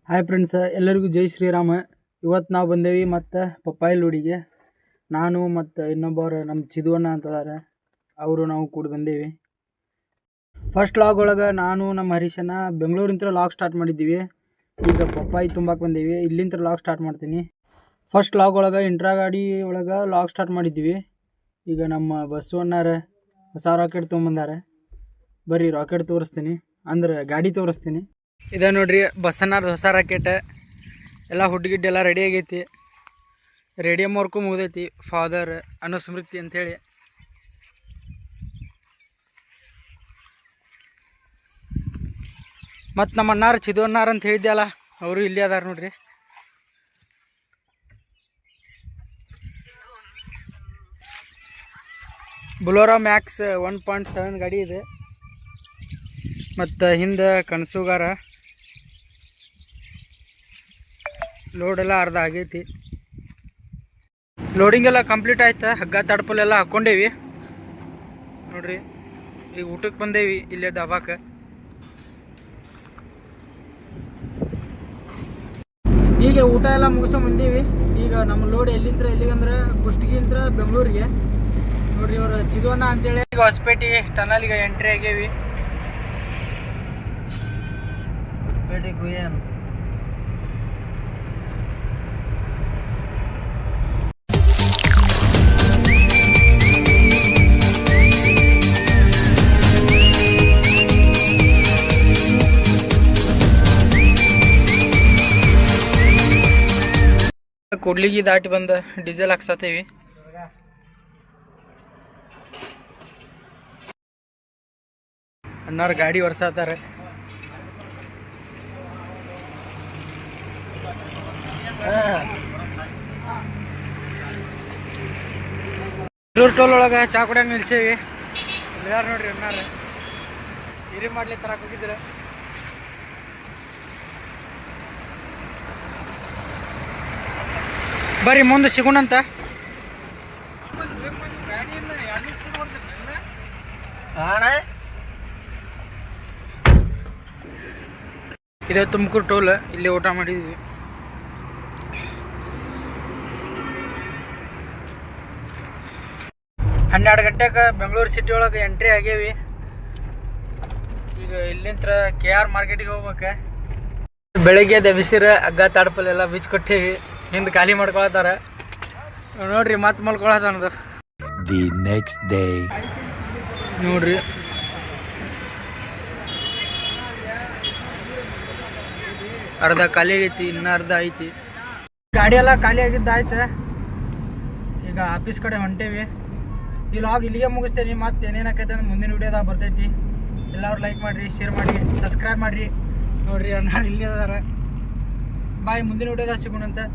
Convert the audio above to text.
Hi friends, ಎಲ್ಲರಿಗೂ ಜೈ ಶ್ರೀರಾಮ. ಇವತ್ತು ನಾವು ಬಂದೇವಿ ಮತ್ತು ಪಪ್ಪಾಯಿ ಲೋಡಿಗೆ. ನಾನು ಮತ್ತು ಇನ್ನೊಬ್ಬರು ನಮ್ಮ ಚಿದುವಣ್ಣ ಅಂತದಾರೆ, ಅವರು ನಾವು ಕೂಡ ಬಂದೇವಿ. ಫಸ್ಟ್ ಲಾಗ್ ಒಳಗೆ ನಾನು ನಮ್ಮ ಹರೀಶನ ಬೆಂಗಳೂರಿಂತ ಲಾಗ್ ಸ್ಟಾರ್ಟ್ ಮಾಡಿದ್ದೀವಿ. ಈಗ ಪಪ್ಪಾಯಿ ತುಂಬಕ್ಕೆ ಬಂದೇವಿ, ಇಲ್ಲಿಂದ ಲಾಗ್ ಸ್ಟಾರ್ಟ್ ಮಾಡ್ತೀನಿ. ಫಸ್ಟ್ ಲಾಗ್ ಒಳಗೆ ಇಂಟ್ರಾ ಗಾಡಿ ಒಳಗೆ ಲಾಗ್ ಸ್ಟಾರ್ಟ್ ಮಾಡಿದ್ದೀವಿ. ಈಗ ನಮ್ಮ ಬಸವಣ್ಣರ ಹೊಸ ರಾಕೆಟ್ ತೊಗೊಂಬಂದಾರೆ. ಬರ್ರಿ ರಾಕೆಟ್ ತೋರಿಸ್ತೀನಿ, ಅಂದ್ರೆ ಗಾಡಿ ತೋರಿಸ್ತೀನಿ. ಇದೆ ನೋಡ್ರಿ ಬಸಣ್ಣಾರ್ದು ಹೊಸ ರಾಕೆಟ್. ಎಲ್ಲ ಹುಡ್ಗಿಡ್ಡು ಎಲ್ಲ ರೆಡಿ ಆಗೈತಿ. ರೇಡಿಯಂ ವರ್ಕು ಮುಗ್ದೈತಿ. ಫಾದರ್ ಅನುಸ್ಮೃತಿ ಅಂಥೇಳಿ. ಮತ್ತು ನಮ್ಮ ಅಣ್ಣಾರು ಚಿದವಣ್ಣಾರ ಅಂತ ಹೇಳಿದ್ಯಲ್ಲ, ಅವರು ಇಲ್ಲಿ ಅದಾರ ನೋಡ್ರಿ. ಬುಲೋರೋ ಮ್ಯಾಕ್ಸ್ 1.7 ಗಾಡಿ ಇದೆ. ಮತ್ತು ಹಿಂದೆ ಕನಸುಗಾರ. ಲೋಡೆಲ್ಲ ಅರ್ಧ ಆಗೈತಿ. ಲೋಡಿಂಗ್ ಎಲ್ಲ ಕಂಪ್ಲೀಟ್ ಆಯ್ತು. ಹಗ್ಗ ತಡಪಲೆಲ್ಲ ಹಾಕ್ಕೊಂಡೇವಿ ನೋಡ್ರಿ. ಈಗ ಊಟಕ್ಕೆ ಬಂದೇವಿ ಇಲ್ಲೇ ದವಾಕ್ಕೆ. ಈಗ ಊಟ ಎಲ್ಲ ಮುಗಿಸ್ಕೊಂಡ್ ಬಂದೀವಿ. ಈಗ ನಮ್ಮ ಲೋಡ್ ಎಲ್ಲಿಂದ ಎಲ್ಲಿಗಂದ್ರೆ ಕುಷ್ಟಗಿಂತ್ರ ಬೆಂಗಳೂರಿಗೆ ನೋಡ್ರಿ. ಇವರು ಚಿದವಣ್ಣ ಅಂತೇಳಿ. ಈಗ ಹೊಸಪೇಟೆ ಟನಲ್ಗೆ ಎಂಟ್ರಿ ಆಗೇವಿ. ಹೊಸಪೇಟೆ ಗುಯ್ಯನ್. ಕೂಡ್ಲಿಗಿ ದಾಟಿ ಬಂದ ಡೀಸೆಲ್ ಹಾಕ್ಸತ್ತೇವಿ. ಅನ್ನಾರು ಗಾಡಿ ಒರ್ಸಾತಾರೆ. ಟೋಲ್ ಒಳಗೆ ಚಾ ಕುಡಿಯಾಗ ನಿಲ್ಸೇವಿ. ಯಾರು ನೋಡ್ರಿ ಅನ್ನಾರ ಹಿರಿ ಮಾಡ್ಲಿ ತರಕ್ಕೆ ಹೋಗಿದ್ರೆ. ಬರ್ರಿ ಮುಂದೆ ಸಿಗೋಣಂತ. ಇದೆ ತುಮಕೂರು ಟೋಲ್. ಇಲ್ಲಿ ಊಟ ಮಾಡಿದ್ವಿ. ಹನ್ನೆರಡು ಗಂಟೆಗೆ ಬೆಂಗಳೂರು ಸಿಟಿ ಒಳಗೆ ಎಂಟ್ರಿ ಆಗೇವಿ. ಈಗ ಇಲ್ಲಿಂದ KR ಮಾರ್ಕೆಟಿಗೆ ಹೋಗ್ಬೇಕು. ಬೆಳಗ್ಗೆ ಬಿಸಿರ ಹಗ್ಗ ತಾಡ್ಪಲ್ಲೆಲ್ಲ ಬೀಚ್ ಕೊಟ್ಟೇವಿ. ಹಿಂದೆ ಖಾಲಿ ಮಾಡ್ಕೊಳತ್ತಾರ ನೋಡ್ರಿ. ಮತ್ತೆ ಮಲ್ಕೊಳತ್ತ ಅನ್ನೋದು. ದಿ ನೆಕ್ಸ್ಟ್ ಡೇ ನೋಡ್ರಿ. ಅರ್ಧ ಖಾಲಿ ಆಗೈತಿ, ಇನ್ನೂ ಅರ್ಧ ಐತಿ. ಗಾಡಿ ಎಲ್ಲ ಖಾಲಿ ಆಗಿದ್ದಾಯ್ತು. ಈಗ ಆಫೀಸ್ ಕಡೆ ಹೊಂಟೇವಿ. ಈ ಲಾಗ್ ಇಲ್ಲಿಗೆ ಮುಗಿಸ್ತೇನೆ. ಮತ್ತೆ ಏನೇನಾಕೈತೆ ಅಂದ್ರೆ ಮುಂದಿನ ವಿಡಿಯೋದಾಗ ಬರ್ತೈತಿ. ಎಲ್ಲರೂ ಲೈಕ್ ಮಾಡಿರಿ, ಶೇರ್ ಮಾಡಿರಿ, ಸಬ್ಸ್ಕ್ರೈಬ್ ಮಾಡಿರಿ. ನೋಡ್ರಿ ನಾನು ಇಲ್ಲಿ ಅದಾರ. ಬಾಯ್, ಮುಂದಿನ ವಿಡಿಯೋದಾಗ ಸಿಗೋಣಂತೆ.